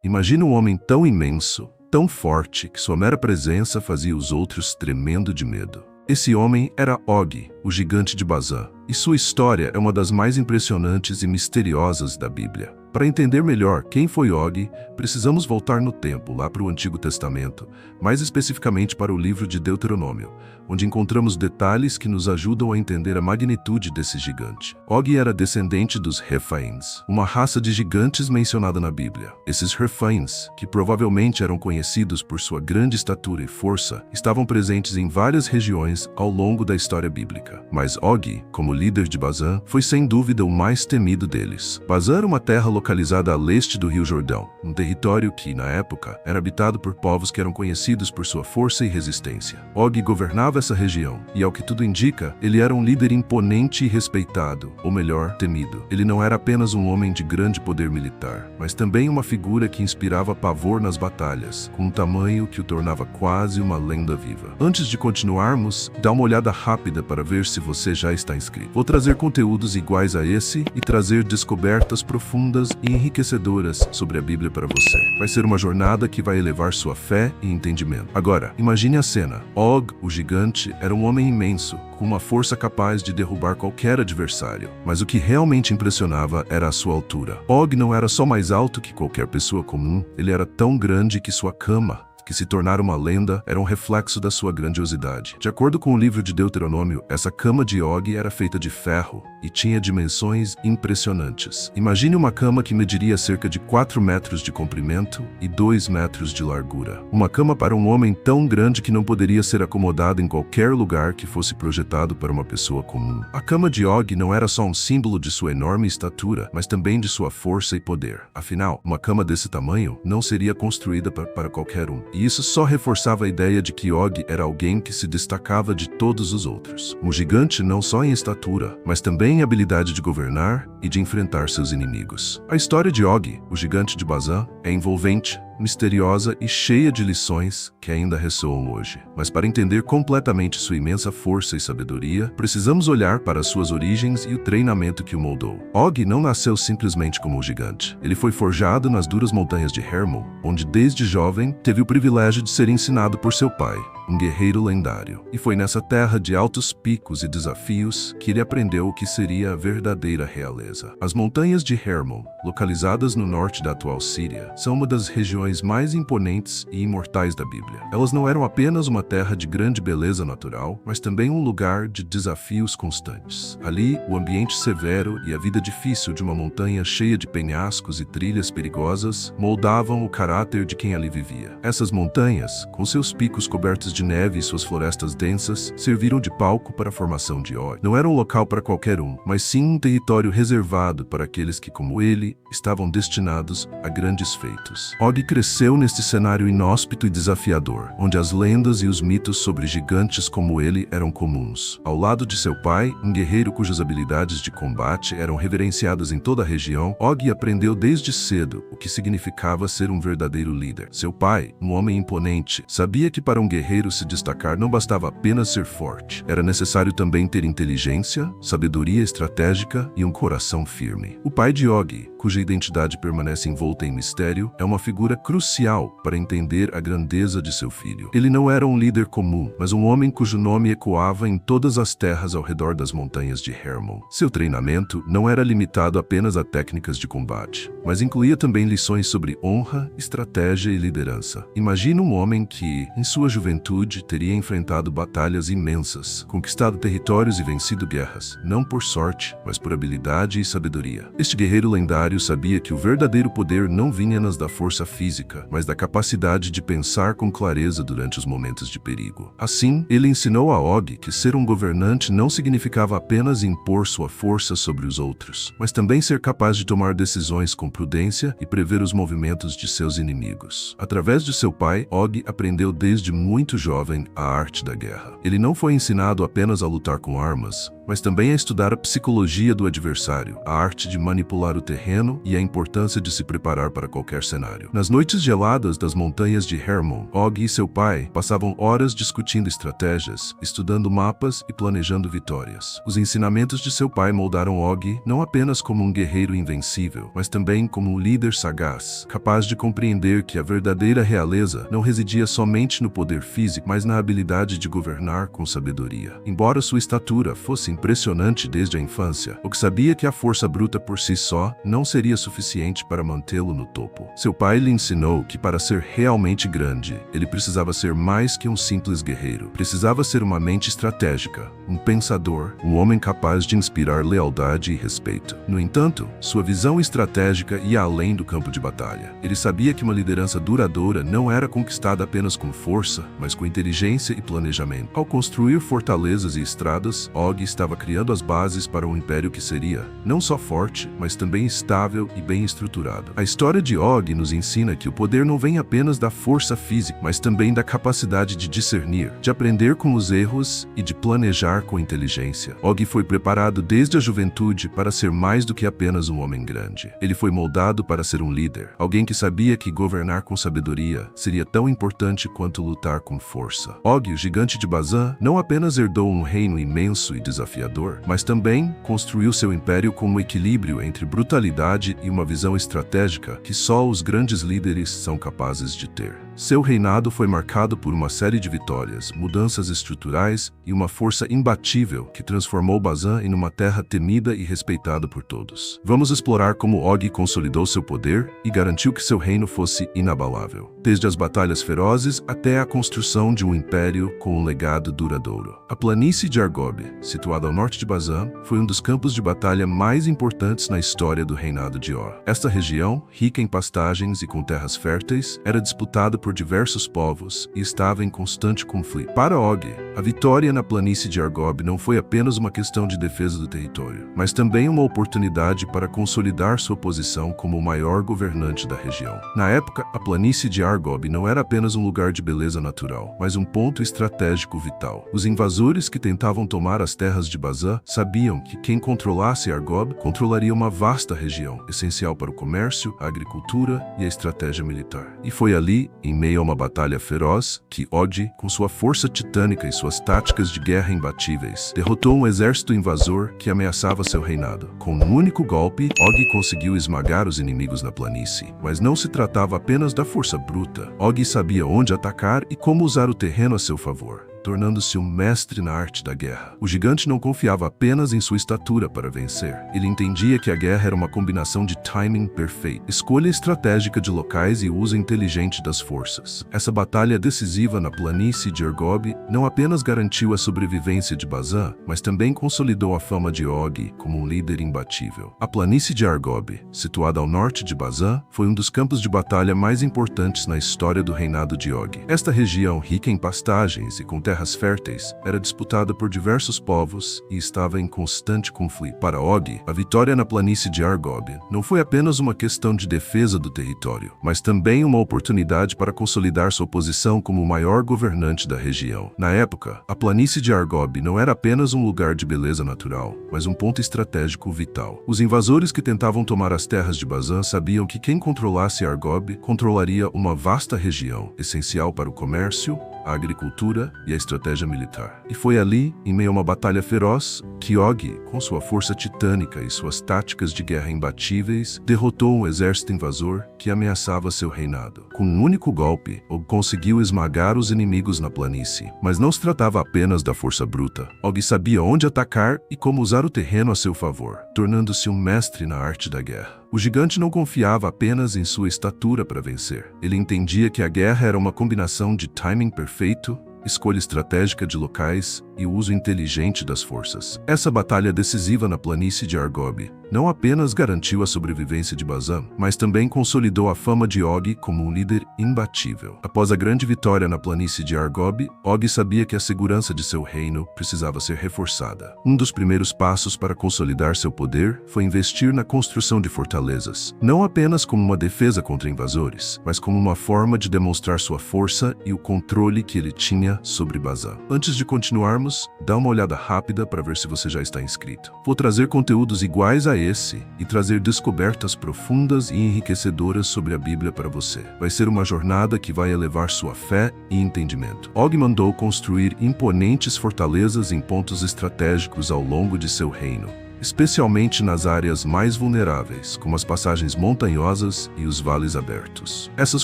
Imagina um homem tão imenso, tão forte, que sua mera presença fazia os outros tremendo de medo. Esse homem era Og, o gigante de Bazã, e sua história é uma das mais impressionantes e misteriosas da Bíblia. Para entender melhor quem foi Og, precisamos voltar no tempo, lá para o Antigo Testamento, mais especificamente para o livro de Deuteronômio, onde encontramos detalhes que nos ajudam a entender a magnitude desse gigante. Og era descendente dos Refaíns, uma raça de gigantes mencionada na Bíblia. Esses Refaíns, que provavelmente eram conhecidos por sua grande estatura e força, estavam presentes em várias regiões ao longo da história bíblica. Mas Og, como líder de Bazã, foi sem dúvida o mais temido deles. Bazã era uma terra localizada a leste do Rio Jordão, um território que, na época, era habitado por povos que eram conhecidos por sua força e resistência. Og governava essa região, e ao que tudo indica, ele era um líder imponente e respeitado, ou melhor, temido. Ele não era apenas um homem de grande poder militar, mas também uma figura que inspirava pavor nas batalhas, com um tamanho que o tornava quase uma lenda viva. Antes de continuarmos, dá uma olhada rápida para ver se você já está inscrito. Vou trazer conteúdos iguais a esse e trazer descobertas profundas e enriquecedoras sobre a Bíblia para você. Vai ser uma jornada que vai elevar sua fé e entendimento. Agora, imagine a cena. Og, o gigante, era um homem imenso, com uma força capaz de derrubar qualquer adversário. Mas o que realmente impressionava era a sua altura. Og não era só mais alto que qualquer pessoa comum, ele era tão grande que sua cama, que se tornara uma lenda, era um reflexo da sua grandiosidade. De acordo com o livro de Deuteronômio, essa cama de Og era feita de ferro e tinha dimensões impressionantes. Imagine uma cama que mediria cerca de 4 metros de comprimento e 2 metros de largura. Uma cama para um homem tão grande que não poderia ser acomodada em qualquer lugar que fosse projetado para uma pessoa comum. A cama de Og não era só um símbolo de sua enorme estatura, mas também de sua força e poder. Afinal, uma cama desse tamanho não seria construída para qualquer um. E isso só reforçava a ideia de que Og era alguém que se destacava de todos os outros. Um gigante não só em estatura, mas também em habilidade de governar e de enfrentar seus inimigos. A história de Og, o gigante de Bazã, é envolvente, misteriosa e cheia de lições que ainda ressoam hoje. Mas para entender completamente sua imensa força e sabedoria, precisamos olhar para suas origens e o treinamento que o moldou. Og não nasceu simplesmente como um gigante. Ele foi forjado nas duras montanhas de Hermon, onde desde jovem teve o privilégio de ser ensinado por seu pai, um guerreiro lendário. E foi nessa terra de altos picos e desafios que ele aprendeu o que seria a verdadeira realeza. As montanhas de Hermon, localizadas no norte da atual Síria, são uma das regiões mais imponentes e imortais da Bíblia. Elas não eram apenas uma terra de grande beleza natural, mas também um lugar de desafios constantes. Ali, o ambiente severo e a vida difícil de uma montanha cheia de penhascos e trilhas perigosas moldavam o caráter de quem ali vivia. Essas montanhas, com seus picos cobertos de neve e suas florestas densas, serviram de palco para a formação de Og. Não era um local para qualquer um, mas sim um território reservado para aqueles que, como ele, estavam destinados a grandes feitos. Og cresceu neste cenário inóspito e desafiador, onde as lendas e os mitos sobre gigantes como ele eram comuns. Ao lado de seu pai, um guerreiro cujas habilidades de combate eram reverenciadas em toda a região, Og aprendeu desde cedo o que significava ser um verdadeiro líder. Seu pai, um homem imponente, sabia que para um guerreiro se destacar não bastava apenas ser forte. Era necessário também ter inteligência, sabedoria estratégica e um coração firme. O pai de Og, cuja identidade permanece envolta em mistério, é uma figura crucial para entender a grandeza de seu filho. Ele não era um líder comum, mas um homem cujo nome ecoava em todas as terras ao redor das montanhas de Hermon. Seu treinamento não era limitado apenas a técnicas de combate, mas incluía também lições sobre honra, estratégia e liderança. Imagine um homem que, em sua juventude, teria enfrentado batalhas imensas, conquistado territórios e vencido guerras, não por sorte, mas por habilidade e sabedoria. Este guerreiro lendário sabia que o verdadeiro poder não vinha nas da força física, mas da capacidade de pensar com clareza durante os momentos de perigo. Assim, ele ensinou a Og que ser um governante não significava apenas impor sua força sobre os outros, mas também ser capaz de tomar decisões com prudência e prever os movimentos de seus inimigos. Através de seu pai, Og aprendeu desde muito jovem a arte da guerra. Ele não foi ensinado apenas a lutar com armas, mas também a estudar a psicologia do adversário, a arte de manipular o terreno e a importância de se preparar para qualquer cenário. Nas noites noites geladas das montanhas de Hermon, Og e seu pai passavam horas discutindo estratégias, estudando mapas e planejando vitórias. Os ensinamentos de seu pai moldaram Og não apenas como um guerreiro invencível, mas também como um líder sagaz, capaz de compreender que a verdadeira realeza não residia somente no poder físico, mas na habilidade de governar com sabedoria. Embora sua estatura fosse impressionante desde a infância, Og sabia que a força bruta por si só não seria suficiente para mantê-lo no topo. Seu pai lhe ensinou que para ser realmente grande, ele precisava ser mais que um simples guerreiro. Precisava ser uma mente estratégica, um pensador, um homem capaz de inspirar lealdade e respeito. No entanto, sua visão estratégica ia além do campo de batalha. Ele sabia que uma liderança duradoura não era conquistada apenas com força, mas com inteligência e planejamento. Ao construir fortalezas e estradas, Og estava criando as bases para um império que seria não só forte, mas também estável e bem estruturado. A história de Og nos ensina que o poder não vem apenas da força física, mas também da capacidade de discernir, de aprender com os erros e de planejar com inteligência. Og foi preparado desde a juventude para ser mais do que apenas um homem grande. Ele foi moldado para ser um líder, alguém que sabia que governar com sabedoria seria tão importante quanto lutar com força. Og, o gigante de Bazan, não apenas herdou um reino imenso e desafiador, mas também construiu seu império com um equilíbrio entre brutalidade e uma visão estratégica que só os grandes líderes são capazes de ter. Seu reinado foi marcado por uma série de vitórias, mudanças estruturais e uma força imbatível que transformou Bazan em uma terra temida e respeitada por todos. Vamos explorar como Og consolidou seu poder e garantiu que seu reino fosse inabalável, desde as batalhas ferozes até a construção de um império com um legado duradouro. A planície de Argob, situada ao norte de Bazan, foi um dos campos de batalha mais importantes na história do reinado de Og. Esta região, rica em pastagens e com terras férteis, era disputada por diversos povos e estava em constante conflito. Para Og, a vitória na planície de Argob não foi apenas uma questão de defesa do território, mas também uma oportunidade para consolidar sua posição como o maior governante da região. Na época, a planície de Argob não era apenas um lugar de beleza natural, mas um ponto estratégico vital. Os invasores que tentavam tomar as terras de Bazan sabiam que quem controlasse Argob controlaria uma vasta região, essencial para o comércio, a agricultura e a estratégia militar. E foi ali, em meio a uma batalha feroz, que Og, com sua força titânica e suas táticas de guerra imbatíveis, derrotou um exército invasor que ameaçava seu reinado. Com um único golpe, Og conseguiu esmagar os inimigos na planície. Mas não se tratava apenas da força bruta. Og sabia onde atacar e como usar o terreno a seu favor, tornando-se um mestre na arte da guerra. O gigante não confiava apenas em sua estatura para vencer. Ele entendia que a guerra era uma combinação de timing perfeito, escolha estratégica de locais e uso inteligente das forças. Essa batalha decisiva na planície de Argob não apenas garantiu a sobrevivência de Bazan, mas também consolidou a fama de Og como um líder imbatível. A planície de Argob, situada ao norte de Bazan, foi um dos campos de batalha mais importantes na história do reinado de Og. Esta região, rica em pastagens e com terras férteis, era disputada por diversos povos e estava em constante conflito. Para Og, a vitória na planície de Argob não foi apenas uma questão de defesa do território, mas também uma oportunidade para consolidar sua posição como o maior governante da região. Na época, a planície de Argob não era apenas um lugar de beleza natural, mas um ponto estratégico vital. Os invasores que tentavam tomar as terras de Bazan sabiam que quem controlasse Argob controlaria uma vasta região, essencial para o comércio, a agricultura e a estratégia militar. E foi ali, em meio a uma batalha feroz, que Og, com sua força titânica e suas táticas de guerra imbatíveis, derrotou um exército invasor que ameaçava seu reinado. Com um único golpe, Og conseguiu esmagar os inimigos na planície. Mas não se tratava apenas da força bruta. Og sabia onde atacar e como usar o terreno a seu favor, tornando-se um mestre na arte da guerra. O gigante não confiava apenas em sua estatura para vencer. Ele entendia que a guerra era uma combinação de timing perfeito, escolha estratégica de locais e o uso inteligente das forças. Essa batalha decisiva na planície de Argob não apenas garantiu a sobrevivência de Bazan, mas também consolidou a fama de Og como um líder imbatível. Após a grande vitória na planície de Argob, Og sabia que a segurança de seu reino precisava ser reforçada. Um dos primeiros passos para consolidar seu poder foi investir na construção de fortalezas, não apenas como uma defesa contra invasores, mas como uma forma de demonstrar sua força e o controle que ele tinha sobre Bazan. Antes de continuarmos, menos, dá uma olhada rápida para ver se você já está inscrito. Vou trazer conteúdos iguais a esse e trazer descobertas profundas e enriquecedoras sobre a Bíblia para você. Vai ser uma jornada que vai elevar sua fé e entendimento. Og mandou construir imponentes fortalezas em pontos estratégicos ao longo de seu reino, especialmente nas áreas mais vulneráveis, como as passagens montanhosas e os vales abertos. Essas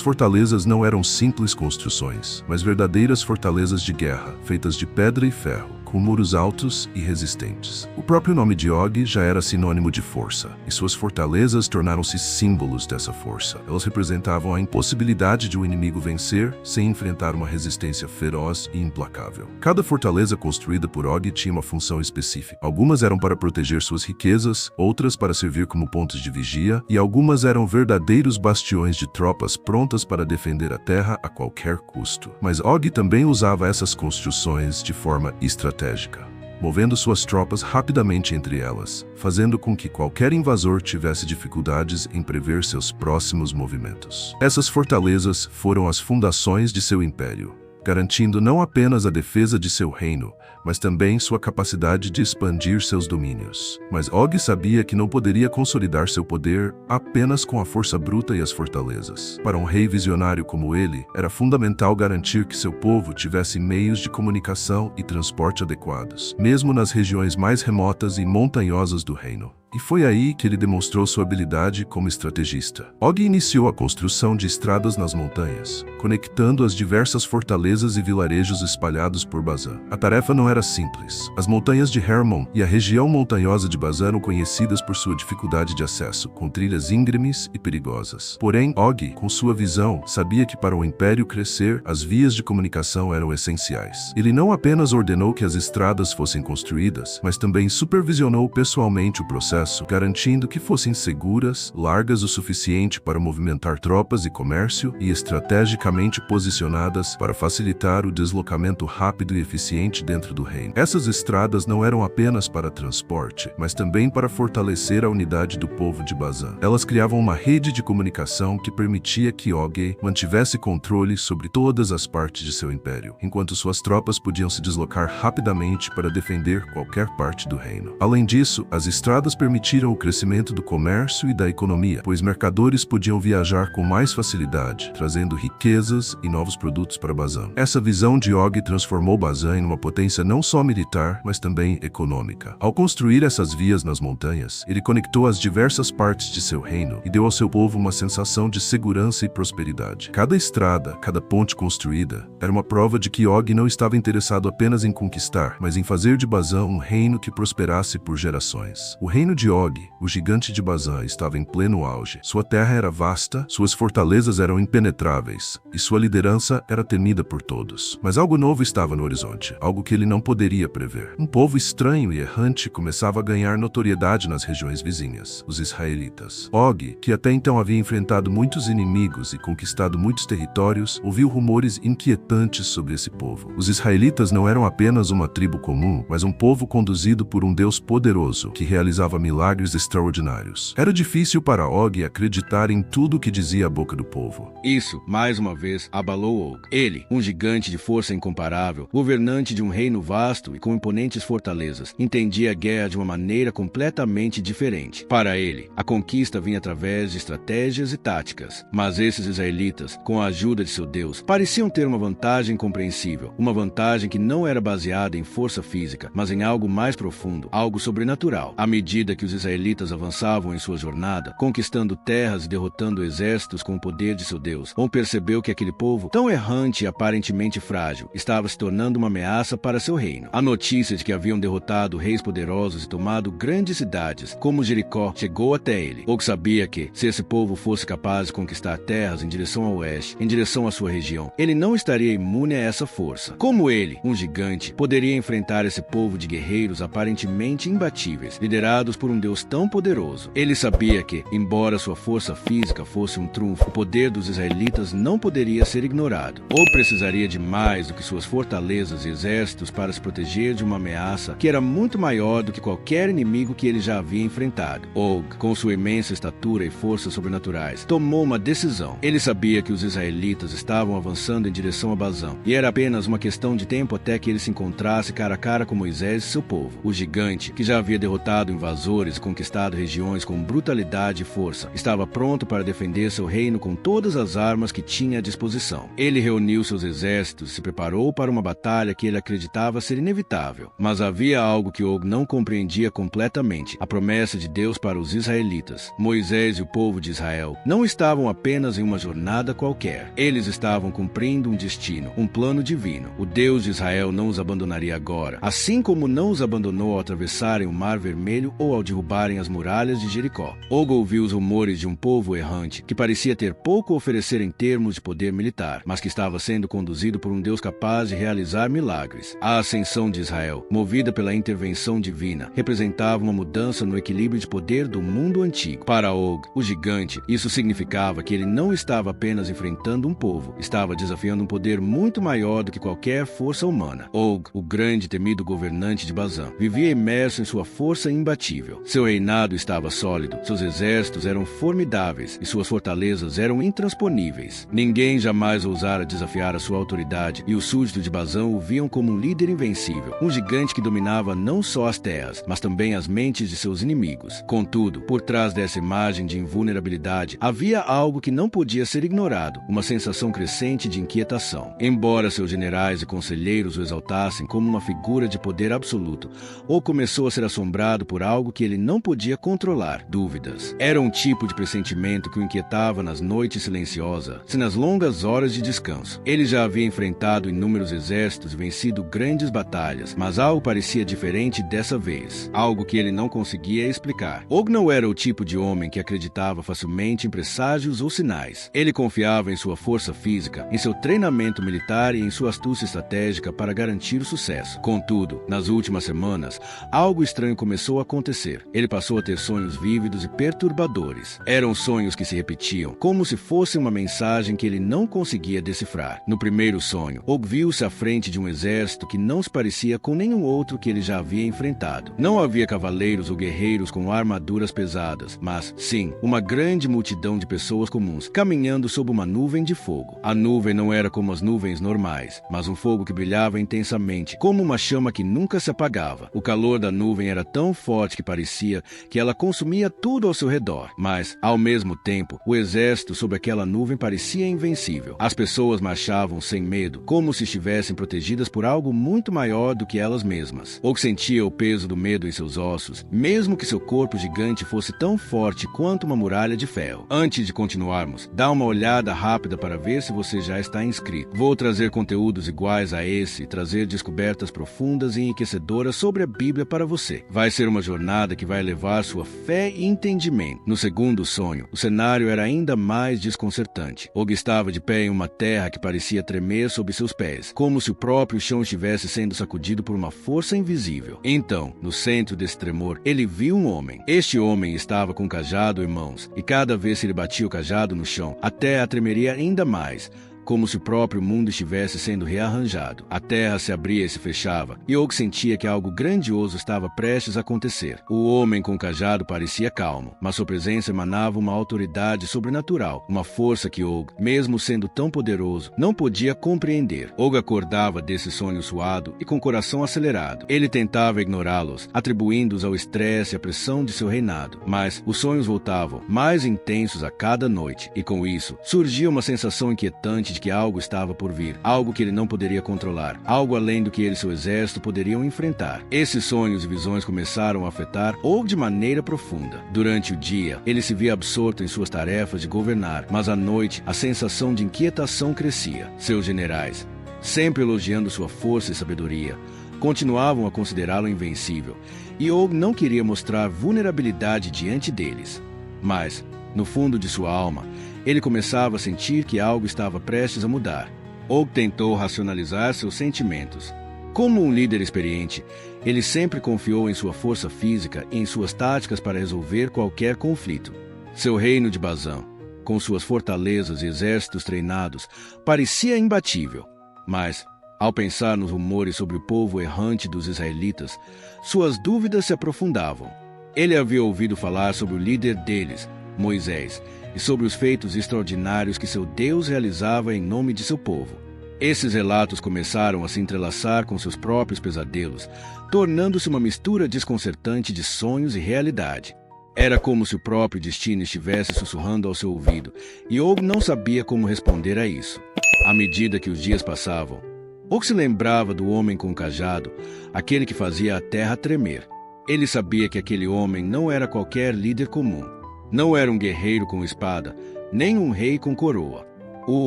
fortalezas não eram simples construções, mas verdadeiras fortalezas de guerra, feitas de pedra e ferro, com muros altos e resistentes. O próprio nome de Og já era sinônimo de força, e suas fortalezas tornaram-se símbolos dessa força. Elas representavam a impossibilidade de um inimigo vencer sem enfrentar uma resistência feroz e implacável. Cada fortaleza construída por Og tinha uma função específica. Algumas eram para proteger suas riquezas, outras para servir como pontos de vigia, e algumas eram verdadeiros bastiões de tropas prontas para defender a terra a qualquer custo. Mas Og também usava essas construções de forma estratégica, movendo suas tropas rapidamente entre elas, fazendo com que qualquer invasor tivesse dificuldades em prever seus próximos movimentos. Essas fortalezas foram as fundações de seu império, garantindo não apenas a defesa de seu reino, mas também sua capacidade de expandir seus domínios. Mas Og sabia que não poderia consolidar seu poder apenas com a força bruta e as fortalezas. Para um rei visionário como ele, era fundamental garantir que seu povo tivesse meios de comunicação e transporte adequados, mesmo nas regiões mais remotas e montanhosas do reino. E foi aí que ele demonstrou sua habilidade como estrategista. Og iniciou a construção de estradas nas montanhas, conectando as diversas fortalezas e vilarejos espalhados por Bazã. A tarefa não era simples. As montanhas de Hermon e a região montanhosa de Bazã eram conhecidas por sua dificuldade de acesso, com trilhas íngremes e perigosas. Porém, Og, com sua visão, sabia que para o império crescer, as vias de comunicação eram essenciais. Ele não apenas ordenou que as estradas fossem construídas, mas também supervisionou pessoalmente o processo, garantindo que fossem seguras, largas o suficiente para movimentar tropas e comércio e estrategicamente posicionadas para facilitar o deslocamento rápido e eficiente dentro do reino. Essas estradas não eram apenas para transporte, mas também para fortalecer a unidade do povo de Bazã. Elas criavam uma rede de comunicação que permitia que Og mantivesse controle sobre todas as partes de seu império, enquanto suas tropas podiam se deslocar rapidamente para defender qualquer parte do reino. Além disso, as estradas permitiram o crescimento do comércio e da economia, pois mercadores podiam viajar com mais facilidade, trazendo riquezas e novos produtos para Bazã. Essa visão de Og transformou Bazã em uma potência não só militar, mas também econômica. Ao construir essas vias nas montanhas, ele conectou as diversas partes de seu reino e deu ao seu povo uma sensação de segurança e prosperidade. Cada estrada, cada ponte construída, era uma prova de que Og não estava interessado apenas em conquistar, mas em fazer de Bazã um reino que prosperasse por gerações. O reino de Og, o gigante de Bazã, estava em pleno auge. Sua terra era vasta, suas fortalezas eram impenetráveis, e sua liderança era temida por todos. Mas algo novo estava no horizonte, algo que ele não poderia prever. Um povo estranho e errante começava a ganhar notoriedade nas regiões vizinhas, os israelitas. Og, que até então havia enfrentado muitos inimigos e conquistado muitos territórios, ouviu rumores inquietantes sobre esse povo. Os israelitas não eram apenas uma tribo comum, mas um povo conduzido por um Deus poderoso, que realizava milagres extraordinários. Era difícil para Og acreditar em tudo o que dizia a boca do povo. Isso, mais uma vez, abalou Og. Ele, um gigante de força incomparável, governante de um reino vasto e com imponentes fortalezas, entendia a guerra de uma maneira completamente diferente. Para ele, a conquista vinha através de estratégias e táticas. Mas esses israelitas, com a ajuda de seu Deus, pareciam ter uma vantagem compreensível, uma vantagem que não era baseada em força física, mas em algo mais profundo, algo sobrenatural. À medida que os israelitas avançavam em sua jornada, conquistando terras e derrotando exércitos com o poder de seu Deus, Og percebeu que aquele povo, tão errante e aparentemente frágil, estava se tornando uma ameaça para seu reino. A notícia de que haviam derrotado reis poderosos e tomado grandes cidades, como Jericó, chegou até ele. Og sabia que, se esse povo fosse capaz de conquistar terras em direção ao oeste, em direção à sua região, ele não estaria imune a essa força. Como ele, um gigante, poderia enfrentar esse povo de guerreiros aparentemente imbatíveis, liderados por por um Deus tão poderoso. Ele sabia que, embora sua força física fosse um trunfo, o poder dos israelitas não poderia ser ignorado. Og precisaria de mais do que suas fortalezas e exércitos para se proteger de uma ameaça que era muito maior do que qualquer inimigo que ele já havia enfrentado. Og, com sua imensa estatura e forças sobrenaturais, tomou uma decisão. Ele sabia que os israelitas estavam avançando em direção a Bazã, e era apenas uma questão de tempo até que ele se encontrasse cara a cara com Moisés e seu povo. O gigante, que já havia derrotado invasores e conquistado regiões com brutalidade e força, estava pronto para defender seu reino com todas as armas que tinha à disposição. Ele reuniu seus exércitos e se preparou para uma batalha que ele acreditava ser inevitável. Mas havia algo que Og não compreendia completamente: a promessa de Deus para os israelitas. Moisés e o povo de Israel não estavam apenas em uma jornada qualquer. Eles estavam cumprindo um destino, um plano divino. O Deus de Israel não os abandonaria agora, assim como não os abandonou ao atravessarem o Mar Vermelho ou ao derrubarem as muralhas de Jericó. Og ouviu os rumores de um povo errante que parecia ter pouco a oferecer em termos de poder militar, mas que estava sendo conduzido por um Deus capaz de realizar milagres. A ascensão de Israel, movida pela intervenção divina, representava uma mudança no equilíbrio de poder do mundo antigo. Para Og, o gigante, isso significava que ele não estava apenas enfrentando um povo, estava desafiando um poder muito maior do que qualquer força humana. Og, o grande e temido governante de Bazã, vivia imerso em sua força imbatível. Seu reinado estava sólido, seus exércitos eram formidáveis e suas fortalezas eram intransponíveis. Ninguém jamais ousara desafiar a sua autoridade, e os súditos de Bazã o viam como um líder invencível, um gigante que dominava não só as terras, mas também as mentes de seus inimigos. Contudo, por trás dessa imagem de invulnerabilidade, havia algo que não podia ser ignorado: uma sensação crescente de inquietação. Embora seus generais e conselheiros o exaltassem como uma figura de poder absoluto, Og começou a ser assombrado por algo que ele não podia controlar: dúvidas. Era um tipo de pressentimento que o inquietava nas noites silenciosas e nas longas horas de descanso. Ele já havia enfrentado inúmeros exércitos e vencido grandes batalhas, mas algo parecia diferente dessa vez, algo que ele não conseguia explicar. Og não era o tipo de homem que acreditava facilmente em presságios ou sinais. Ele confiava em sua força física, em seu treinamento militar e em sua astúcia estratégica para garantir o sucesso. Contudo, nas últimas semanas, algo estranho começou a acontecer. Ele passou a ter sonhos vívidos e perturbadores. Eram sonhos que se repetiam, como se fosse uma mensagem que ele não conseguia decifrar. No primeiro sonho, Og viu-se à frente de um exército que não se parecia com nenhum outro que ele já havia enfrentado. Não havia cavaleiros ou guerreiros com armaduras pesadas, mas, sim, uma grande multidão de pessoas comuns, caminhando sob uma nuvem de fogo. A nuvem não era como as nuvens normais, mas um fogo que brilhava intensamente, como uma chama que nunca se apagava. O calor da nuvem era tão forte que parecia que ela consumia tudo ao seu redor, mas, ao mesmo tempo, o exército sob aquela nuvem parecia invencível. As pessoas marchavam sem medo, como se estivessem protegidas por algo muito maior do que elas mesmas. Og sentia o peso do medo em seus ossos, mesmo que seu corpo gigante fosse tão forte quanto uma muralha de ferro. Antes de continuarmos, dá uma olhada rápida para ver se você já está inscrito. Vou trazer conteúdos iguais a esse e trazer descobertas profundas e enriquecedoras sobre a Bíblia para você. Vai ser uma jornada que vai elevar sua fé e entendimento. No segundo sonho, o cenário era ainda mais desconcertante. Og estava de pé em uma terra que parecia tremer sob seus pés, como se o próprio chão estivesse sendo sacudido por uma força invisível. Então, no centro desse tremor, ele viu um homem. Este homem estava com um cajado em mãos, e cada vez que ele batia o cajado no chão, a terra tremeria ainda mais, como se o próprio mundo estivesse sendo rearranjado. A terra se abria e se fechava, e Og sentia que algo grandioso estava prestes a acontecer. O homem com o cajado parecia calmo, mas sua presença emanava uma autoridade sobrenatural, uma força que Og, mesmo sendo tão poderoso, não podia compreender. Og acordava desse sonho suado e com o coração acelerado. Ele tentava ignorá-los, atribuindo-os ao estresse e à pressão de seu reinado, mas os sonhos voltavam, mais intensos a cada noite, e com isso, surgia uma sensação inquietante de que algo estava por vir, algo que ele não poderia controlar, algo além do que ele e seu exército poderiam enfrentar. Esses sonhos e visões começaram a afetar Og de maneira profunda. Durante o dia, ele se via absorto em suas tarefas de governar, mas à noite, a sensação de inquietação crescia. Seus generais, sempre elogiando sua força e sabedoria, continuavam a considerá-lo invencível, e Og não queria mostrar vulnerabilidade diante deles. Mas, no fundo de sua alma, ele começava a sentir que algo estava prestes a mudar. Og tentou racionalizar seus sentimentos. Como um líder experiente, ele sempre confiou em sua força física e em suas táticas para resolver qualquer conflito. Seu reino de Bazã, com suas fortalezas e exércitos treinados, parecia imbatível. Mas, ao pensar nos rumores sobre o povo errante dos israelitas, suas dúvidas se aprofundavam. Ele havia ouvido falar sobre o líder deles, Moisés, e sobre os feitos extraordinários que seu Deus realizava em nome de seu povo. Esses relatos começaram a se entrelaçar com seus próprios pesadelos, tornando-se uma mistura desconcertante de sonhos e realidade. Era como se o próprio destino estivesse sussurrando ao seu ouvido, e Og não sabia como responder a isso. À medida que os dias passavam, Og se lembrava do homem com o cajado, aquele que fazia a terra tremer. Ele sabia que aquele homem não era qualquer líder comum. Não era um guerreiro com espada, nem um rei com coroa. O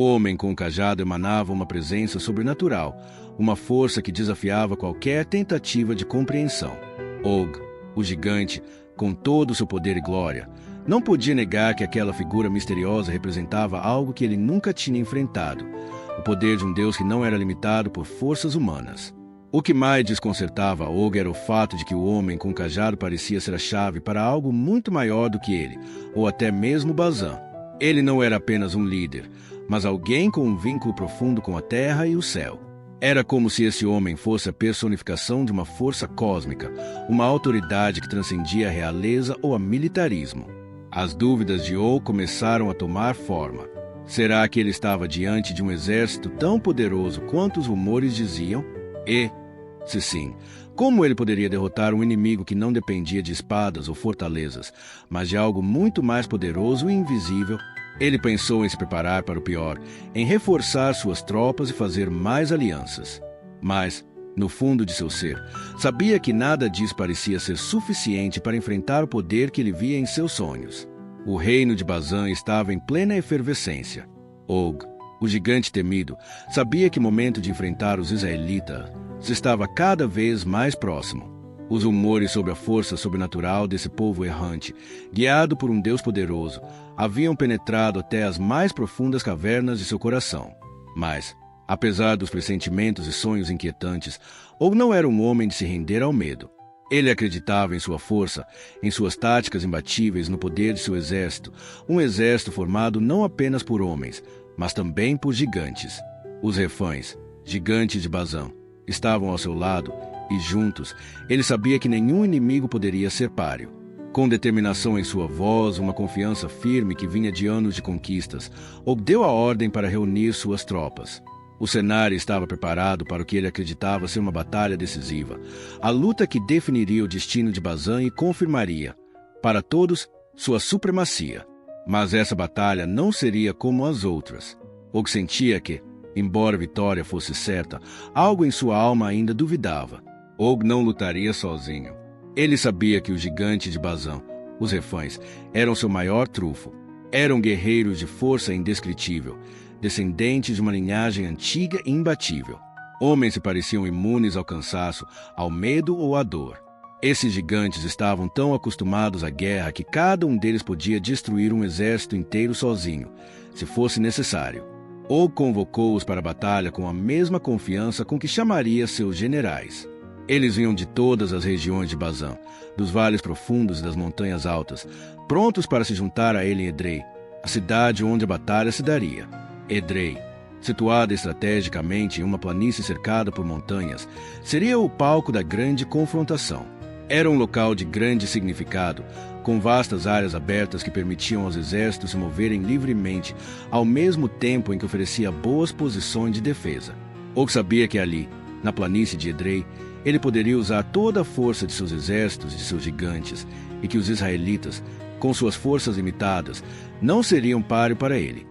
homem com o cajado emanava uma presença sobrenatural, uma força que desafiava qualquer tentativa de compreensão. Og, o gigante, com todo o seu poder e glória, não podia negar que aquela figura misteriosa representava algo que ele nunca tinha enfrentado, o poder de um Deus que não era limitado por forças humanas. O que mais desconcertava Og era o fato de que o homem com o cajado parecia ser a chave para algo muito maior do que ele, ou até mesmo Bazã. Ele não era apenas um líder, mas alguém com um vínculo profundo com a terra e o céu. Era como se esse homem fosse a personificação de uma força cósmica, uma autoridade que transcendia a realeza ou a militarismo. As dúvidas de Og começaram a tomar forma. Será que ele estava diante de um exército tão poderoso quanto os rumores diziam? E, se sim, como ele poderia derrotar um inimigo que não dependia de espadas ou fortalezas, mas de algo muito mais poderoso e invisível? Ele pensou em se preparar para o pior, em reforçar suas tropas e fazer mais alianças. Mas, no fundo de seu ser, sabia que nada disso parecia ser suficiente para enfrentar o poder que ele via em seus sonhos. O reino de Bazã estava em plena efervescência. Og, o gigante temido, sabia que o momento de enfrentar os israelitas estava cada vez mais próximo. Os rumores sobre a força sobrenatural desse povo errante, guiado por um Deus poderoso, haviam penetrado até as mais profundas cavernas de seu coração. Mas, apesar dos pressentimentos e sonhos inquietantes, Og não era um homem de se render ao medo. Ele acreditava em sua força, em suas táticas imbatíveis, no poder de seu exército, um exército formado não apenas por homens, mas também por gigantes. Os refães, gigantes de Bazã, estavam ao seu lado, e juntos, ele sabia que nenhum inimigo poderia ser páreo. Com determinação em sua voz, uma confiança firme que vinha de anos de conquistas, Og deu a ordem para reunir suas tropas. O cenário estava preparado para o que ele acreditava ser uma batalha decisiva, a luta que definiria o destino de Bazã e confirmaria, para todos, sua supremacia. Mas essa batalha não seria como as outras. Og sentia que, embora a vitória fosse certa, algo em sua alma ainda duvidava. Og não lutaria sozinho. Ele sabia que os gigantes de Bazã, os refães, eram seu maior trunfo. Eram guerreiros de força indescritível, descendentes de uma linhagem antiga e imbatível. Homens que pareciam imunes ao cansaço, ao medo ou à dor. Esses gigantes estavam tão acostumados à guerra que cada um deles podia destruir um exército inteiro sozinho, se fosse necessário. Og convocou-os para a batalha com a mesma confiança com que chamaria seus generais. Eles vinham de todas as regiões de Bazã, dos vales profundos e das montanhas altas, prontos para se juntar a ele em Edrei, a cidade onde a batalha se daria. Edrei, situada estrategicamente em uma planície cercada por montanhas, seria o palco da grande confrontação. Era um local de grande significado, com vastas áreas abertas que permitiam aos exércitos se moverem livremente, ao mesmo tempo em que oferecia boas posições de defesa. Og sabia que ali, na planície de Edrei, ele poderia usar toda a força de seus exércitos e de seus gigantes, e que os israelitas, com suas forças limitadas, não seriam páreo para ele.